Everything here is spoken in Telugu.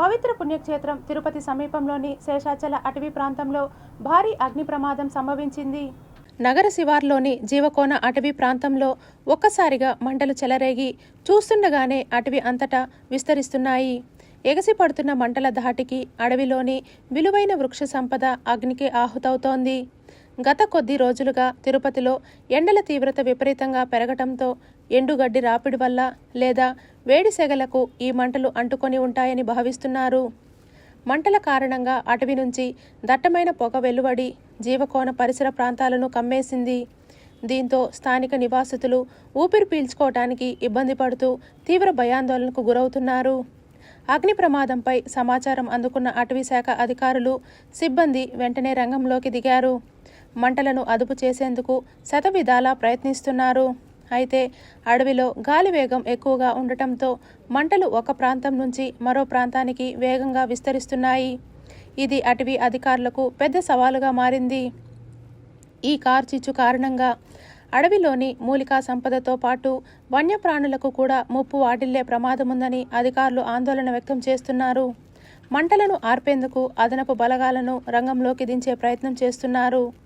పవిత్ర పుణ్యక్షేత్రం తిరుపతి సమీపంలోని శేషాచల అటవీ ప్రాంతంలో భారీ అగ్ని ప్రమాదం సంభవించింది. నగర శివార్లోని జీవకోన అటవీ ప్రాంతంలో ఒక్కసారిగా మంటలు చెలరేగి చూస్తుండగానే అటవీ అంతటా విస్తరిస్తున్నాయి. ఎగసిపడుతున్న మంటల ధాటికి అడవిలోని విలువైన వృక్ష సంపద అగ్నికి ఆహుతవుతోంది. గత కొద్ది రోజులుగా తిరుపతిలో ఎండల తీవ్రత విపరీతంగా పెరగటంతో ఎండుగడ్డి రాపిడి వల్ల లేదా వేడి సెగలకు ఈ మంటలు అంటుకొని ఉంటాయని భావిస్తున్నారు. మంటల కారణంగా అటవీ నుంచి దట్టమైన పొగ వెలువడి జీవకోన పరిసర ప్రాంతాలను కమ్మేసింది. దీంతో స్థానిక నివాసితులు ఊపిరి పీల్చుకోవటానికి ఇబ్బంది పడుతూ తీవ్ర భయాందోళనకు గురవుతున్నారు. అగ్ని ప్రమాదంపై సమాచారం అందుకున్న అటవీ శాఖ అధికారులు, సిబ్బంది వెంటనే రంగంలోకి దిగారు. మంటలను అదుపు చేసేందుకు శతవిధాలా ప్రయత్నిస్తున్నారు. అయితే అడవిలో గాలి వేగం ఎక్కువగా ఉండటంతో మంటలు ఒక ప్రాంతం నుంచి మరో ప్రాంతానికి వేగంగా విస్తరిస్తున్నాయి. ఇది అటవీ అధికారులకు పెద్ద సవాలుగా మారింది. ఈ కార్చిచ్చు కారణంగా అడవిలోని మూలికా సంపదతో పాటు వన్యప్రాణులకు కూడా ముప్పు వాటిల్లే ప్రమాదముందని అధికారులు ఆందోళన వ్యక్తం చేస్తున్నారు. మంటలను ఆర్పేందుకు అదనపు బలగాలను రంగంలోకి దించే ప్రయత్నం చేస్తున్నారు.